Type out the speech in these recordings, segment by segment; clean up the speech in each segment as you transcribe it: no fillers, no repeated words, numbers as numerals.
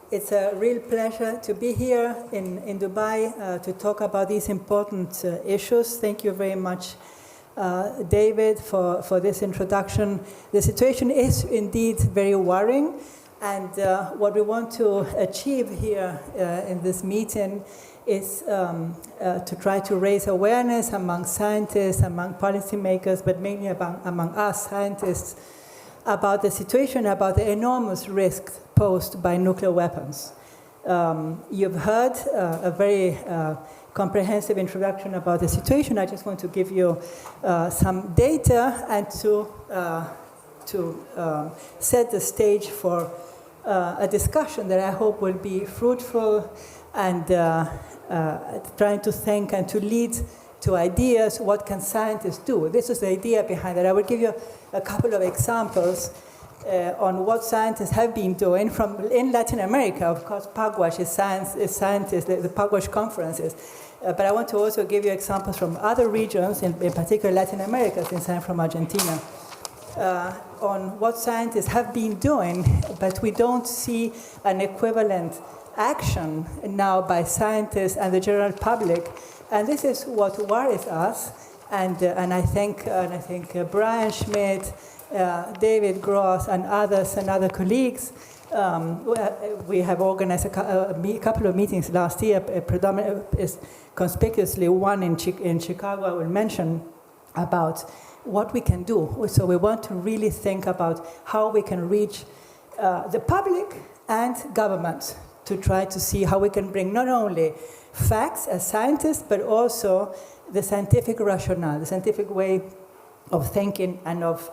It's a real pleasure to be here in Dubai to talk about these important issues. Thank you very much, David, for this introduction. The situation is indeed very worrying, and what we want to achieve here in this meeting is to try to raise awareness among scientists, among policymakers, but mainly among us scientists, about the situation, about the enormous risks posed by nuclear weapons. You've heard a very comprehensive introduction about the situation. I just want to give you some data and to set the stage for a discussion that I hope will be fruitful and trying to think and to lead to ideas. What can scientists do? This is the idea behind it. I will give you a couple of examples on what scientists have been doing in Latin America. Of course, Pugwash is scientists, the Pugwash conferences. But I want to also give you examples from other regions, in particular Latin America, since I'm from Argentina, on what scientists have been doing, but we don't see an equivalent action now by scientists and the general public. And this is what worries us. And I think Brian Schmidt, David Gross, and others and other colleagues, we have organized a couple of meetings last year, conspicuously one in Chicago I will mention, about what we can do. So we want to really think about how we can reach the public and governments to try to see how we can bring not only facts as scientists, but also the scientific rationale, the scientific way of thinking and of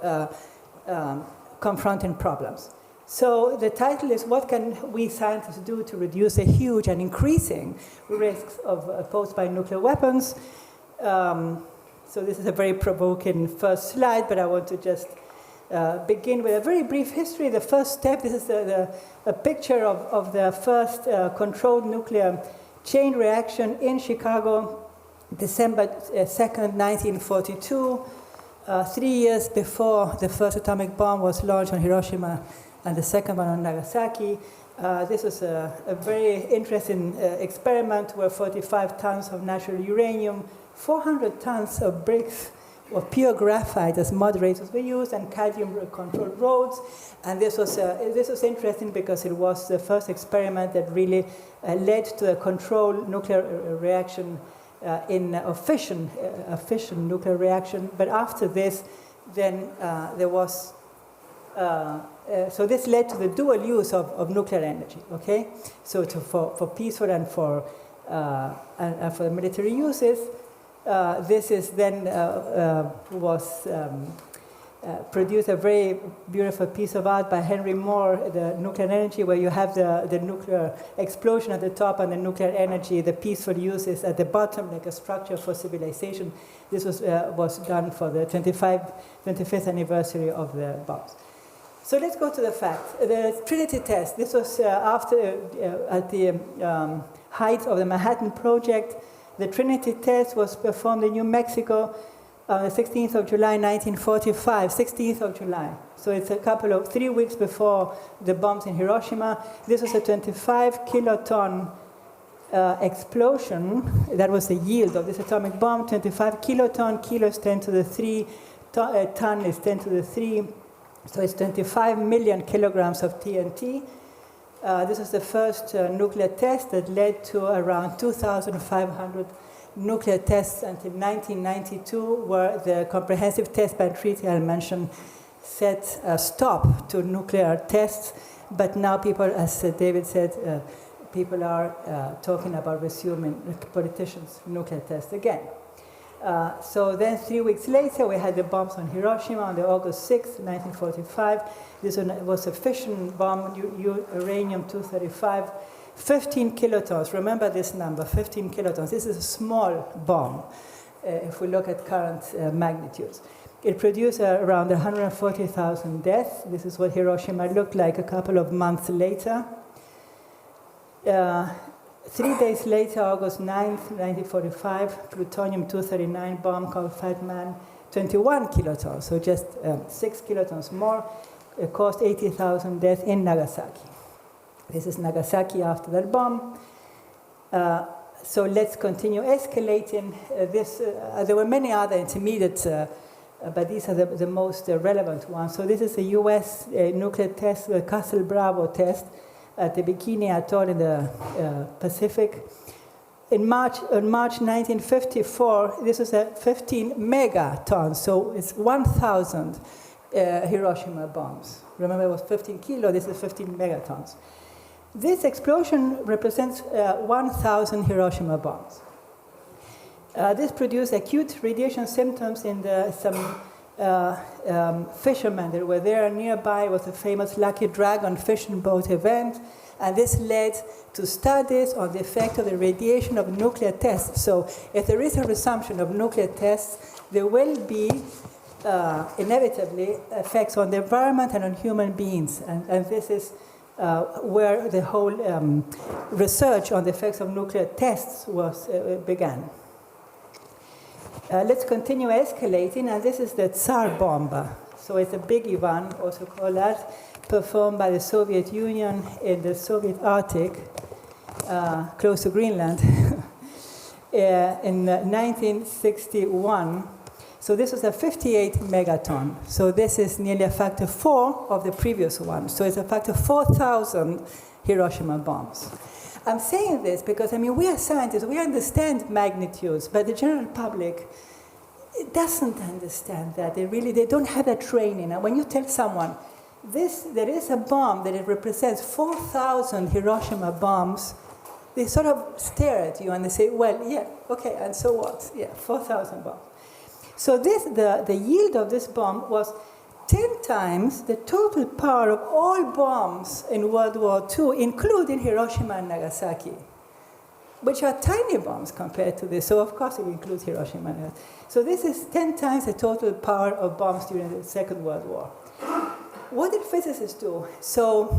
confronting problems. So the title is, what can we scientists do to reduce the huge and increasing risks posed by nuclear weapons? So this is a very provoking first slide, but I want to just begin with a very brief history. The first step, this is a picture of the first controlled nuclear chain reaction in Chicago, December 2nd, 1942, 3 years before the first atomic bomb was launched on Hiroshima and the second one on Nagasaki. This was a very interesting experiment where 45 tons of natural uranium, 400 tons of bricks of pure graphite as moderators were used, and cadmium-controlled rods. And this was interesting because it was the first experiment that really led to a controlled nuclear reaction in a fission nuclear reaction. But after this, then there was. So this led to the dual use of nuclear energy. Okay, so for peaceful and for the military uses. This is then produced a very beautiful piece of art by Henry Moore, the nuclear energy, where you have the nuclear explosion at the top and the nuclear energy, the peaceful uses at the bottom, like a structure for civilization. This was done for the 25th anniversary of the bombs. So let's go to the facts. The Trinity test. This was at the height of the Manhattan Project. The Trinity test was performed in New Mexico on the 16th of July, 1945, 16th of July. So it's 3 weeks before the bombs in Hiroshima. This was a 25 kiloton explosion. That was the yield of this atomic bomb, 25 kiloton. Kilo is 10 to the 3, ton is 10 to the 3. So it's 25 million kilograms of TNT. This was the first nuclear test that led to around 2,500 nuclear tests until 1992, where the comprehensive test ban treaty I mentioned set a stop to nuclear tests. But now people, as David said, people are talking about resuming politicians' nuclear tests again. So then 3 weeks later, we had the bombs on Hiroshima on the August 6th, 1945. This one was a fission bomb, uranium-235, 15 kilotons. Remember this number, 15 kilotons. This is a small bomb, if we look at current magnitudes. It produced around 140,000 deaths. This is what Hiroshima looked like a couple of months later. 3 days later, August 9th, 1945, plutonium-239 bomb called Fat Man, 21 kilotons, so just 6 kilotons more. It caused 80,000 deaths in Nagasaki. This is Nagasaki after that bomb. So let's continue escalating this. There were many other intermediate, but these are the most relevant ones. So this is the US nuclear test, the Castle Bravo test at the Bikini Atoll in the Pacific. On March 1954, this was a 15 megatons, so it's 1,000 Hiroshima bombs. Remember, it was 15 kilo, this is 15 megatons. This explosion represents 1,000 Hiroshima bombs. This produced acute radiation symptoms in some fishermen that were there nearby. It was a famous Lucky Dragon fishing boat event, and this led to studies on the effect of the radiation of nuclear tests. So if there is a resumption of nuclear tests, there will be inevitably effects on the environment and on human beings, and this is where the whole research on the effects of nuclear tests began. Let's continue escalating, and this is the Tsar bomb. So it's a biggie one, also called that, performed by the Soviet Union in the Soviet Arctic, close to Greenland, in 1961. So this was a 58 megaton. So this is nearly a factor 4 of the previous one. So it's a factor 4,000 Hiroshima bombs. I'm saying this because, we are scientists, we understand magnitudes, but the general public doesn't understand that. They don't have that training. And when you tell someone, there is a bomb that it represents 4,000 Hiroshima bombs, they sort of stare at you and they say, well, yeah, okay, and so what? Yeah, 4,000 bombs. So the yield of this bomb was 10 times the total power of all bombs in World War II, including Hiroshima and Nagasaki, which are tiny bombs compared to this. So, of course, it includes Hiroshima and Nagasaki. So this is 10 times the total power of bombs during the Second World War. What did physicists do? So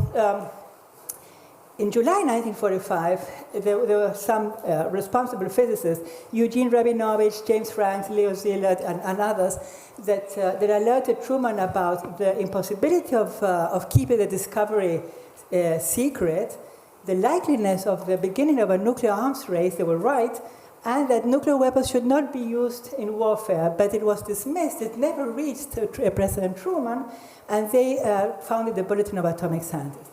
in July 1945, there were some responsible physicists, Eugene Rabinovich, James Franks, Leo Szilard, and others, that alerted Truman about the impossibility of keeping the discovery secret, the likeliness of the beginning of a nuclear arms race. They were right, and that nuclear weapons should not be used in warfare, but it was dismissed. It never reached President Truman, and they founded the Bulletin of Atomic Scientists.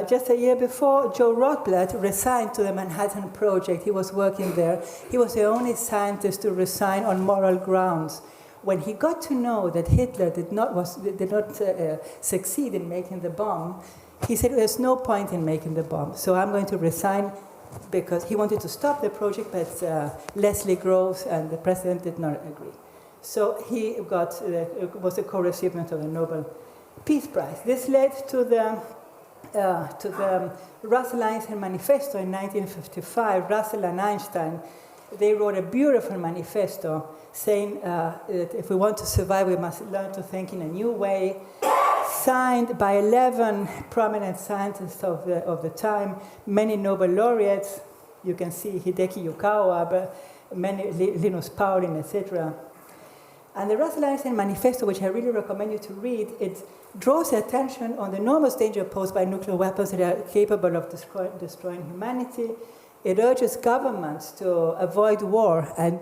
Just a year before, Joe Rotblat resigned to the Manhattan Project. He was working there. He was the only scientist to resign on moral grounds. When he got to know that Hitler did not succeed in making the bomb, he said, there's no point in making the bomb, so I'm going to resign, because he wanted to stop the project, but Leslie Groves and the president did not agree. So he was a co-recipient of the Nobel Peace Prize. This led to the Russell-Einstein Manifesto in 1955. Russell and Einstein, they wrote a beautiful manifesto saying that if we want to survive, we must learn to think in a new way, signed by 11 prominent scientists of the time, many Nobel laureates. You can see Hideki Yukawa, but many, Linus Pauling, etc. And the Russell-Einstein Manifesto, which I really recommend you to read, it draws attention on the enormous danger posed by nuclear weapons that are capable of destroying humanity. It urges governments to avoid war and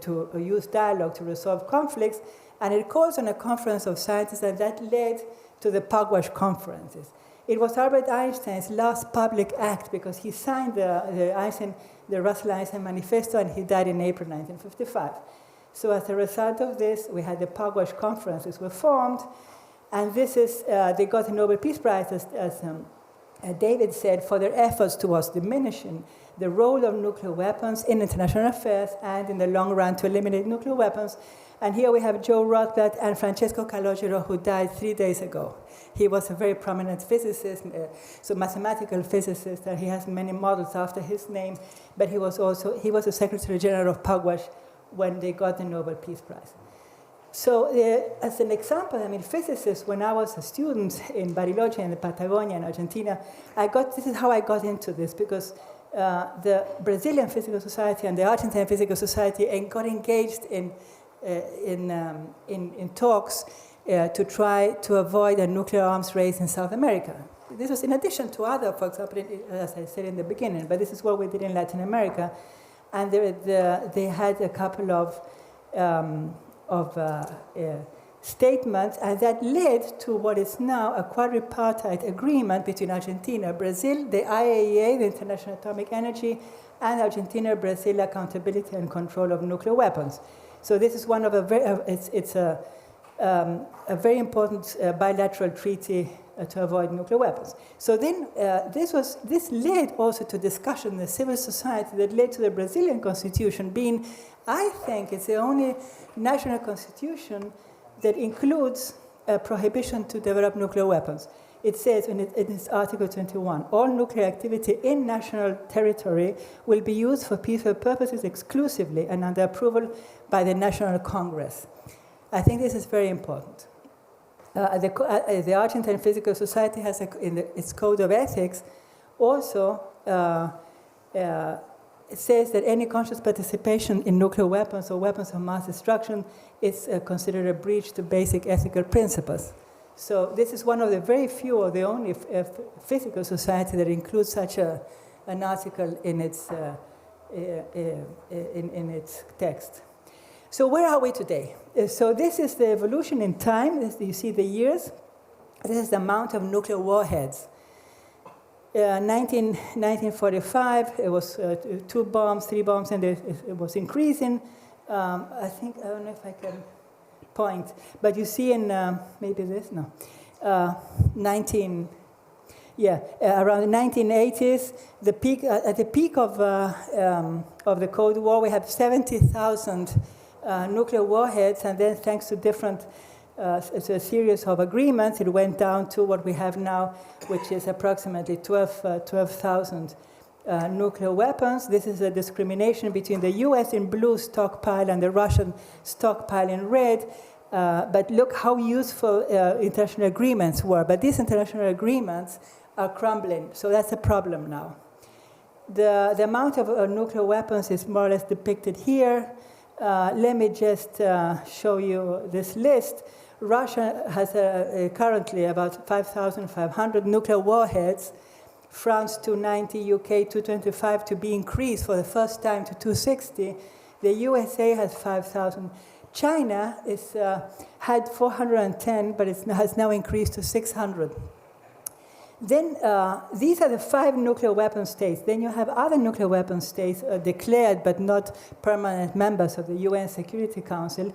to use dialogue to resolve conflicts. And it calls on a conference of scientists, and that led to the Pugwash conferences. It was Albert Einstein's last public act, because he signed the Russell-Einstein Manifesto, and he died in April 1955. So as a result of this, we had the Pugwash conferences were formed, and this is, they got the Nobel Peace Prize, as David said, for their efforts towards diminishing the role of nuclear weapons in international affairs and in the long run to eliminate nuclear weapons. And here we have Joe Rotblat and Francesco Calogero, who died 3 days ago. He was a very prominent physicist, so mathematical physicist, and he has many models after his name, but he was the Secretary General of Pugwash when they got the Nobel Peace Prize. So as an example, physicists, when I was a student in Bariloche in the Patagonia in Argentina, this is how I got into this, because the Brazilian Physical Society and the Argentine Physical Society got engaged in talks to try to avoid a nuclear arms race in South America. this was in addition to other, for example, as I said in the beginning, but this is what we did in Latin America. And they had a couple of statements, and that led to what is now a quadripartite agreement between Argentina, Brazil, the IAEA, the International Atomic Energy, and Argentina-Brazil accountability and control of nuclear weapons. So this is one of it's a very important bilateral treaty to avoid nuclear weapons. So then this led also to discussion in the civil society that led to the Brazilian constitution being, I think, it's the only national constitution that includes a prohibition to develop nuclear weapons. It says in its Article 21, all nuclear activity in national territory will be used for peaceful purposes exclusively and under approval by the National Congress. I think this is very important. The Argentine Physical Society has, its code of ethics, also it says that any conscious participation in nuclear weapons or weapons of mass destruction is considered a breach to basic ethical principles. So this is one of the very few, or the only physical society that includes such an article in its text. So where are we today? So this is the evolution in time. You see the years. This is the amount of nuclear warheads. 1945, it was 2 bombs, 3 bombs, and it was increasing. I don't know if I can point, but you see in maybe this, no, around the 1980s, at the peak of the Cold War, we had 70,000 nuclear warheads, and then thanks to different a series of agreements, it went down to what we have now, which is approximately 12,000 nuclear weapons. This is a discrimination between the US in blue stockpile and the Russian stockpile in red. But look how useful international agreements were. But these international agreements are crumbling, so that's a problem now. The amount of nuclear weapons is more or less depicted here. Let me just show you this list. Russia has currently about 5,500 nuclear warheads. France 290, UK 225, to be increased for the first time to 260. The USA has 5,000. China had 410, but it has now increased to 600. Then these are the 5 nuclear weapon states. Then you have other nuclear weapon states declared but not permanent members of the UN Security Council.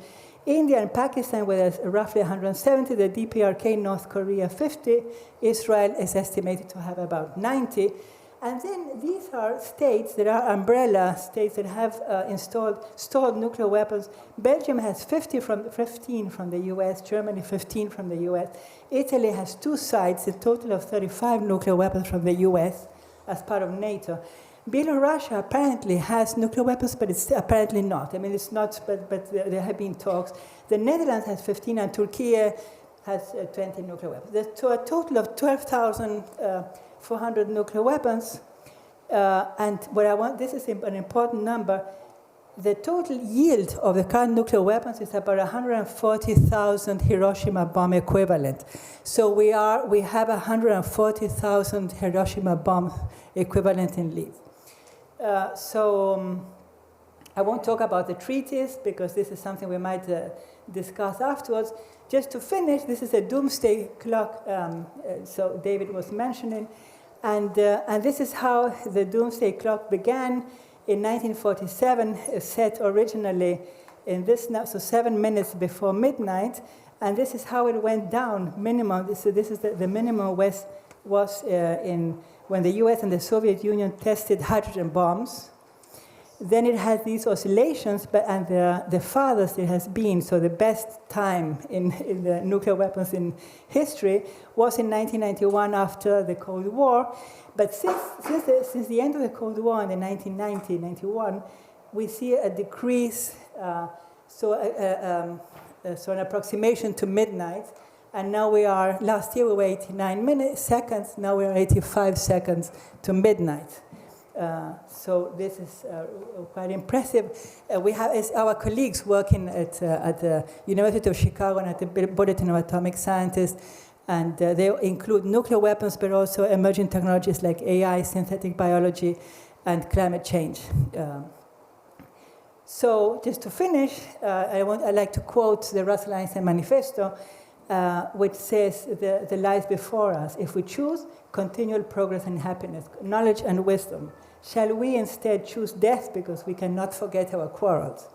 India and Pakistan with roughly 170, the DPRK, North Korea 50, Israel is estimated to have about 90. And then these are states that are umbrella states that have stored nuclear weapons. Belgium has 15 from the US, Germany 15 from the US. Italy has 2 sites, a total of 35 nuclear weapons from the US as part of NATO. Belarus apparently has nuclear weapons, but it's apparently not. I mean, it's not, but there have been talks. The Netherlands has 15, and Turkey has 20 nuclear weapons. To a total of 12,400 nuclear weapons. And what I want, this is an important number. The total yield of the current nuclear weapons is about 140,000 Hiroshima bomb equivalent. So we have 140,000 Hiroshima bomb equivalent in lead. I won't talk about the treaties because this is something we might discuss afterwards. Just to finish, this is a doomsday clock, so David was mentioning, and this is how the doomsday clock began in 1947, set originally in this, so 7 minutes before midnight, and this is how it went down, minimum. So this is the minimum was when the US and the Soviet Union tested hydrogen bombs. Then it had these oscillations, and the farthest it has been, so the best time in the nuclear weapons in history was in 1991 after the Cold War. But since the end of the Cold War in the 1990-91, we see a decrease, so an approximation to midnight. And now last year we were 89 seconds, now we are 85 seconds to midnight. So this is quite impressive. We have our colleagues working at the University of Chicago and at the Bulletin of Atomic Scientists And they include nuclear weapons, but also emerging technologies like AI, synthetic biology, and climate change. So just to finish, I'd like to quote the Russell Einstein Manifesto, which says the lies before us. If we choose continual progress and happiness, knowledge and wisdom, shall we instead choose death because we cannot forget our quarrels?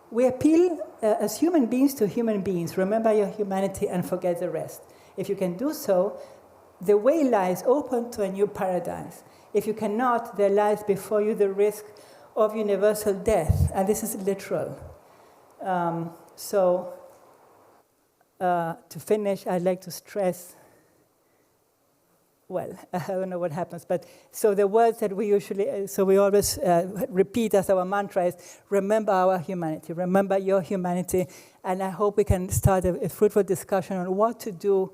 We appeal as human beings to human beings. Remember your humanity and forget the rest. If you can do so, the way lies open to a new paradise. If you cannot, there lies before you the risk of universal death. And this is literal. To finish, I'd like to stress, well, I don't know what happens, but so the words that we usually, so we always repeat as our mantra is, remember our humanity, remember your humanity, and I hope we can start a fruitful discussion on what to do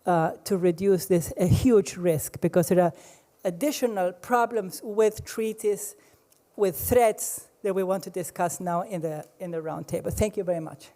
to reduce this a huge risk, because there are additional problems with treaties, with threats that we want to discuss now in the round table. Thank you very much.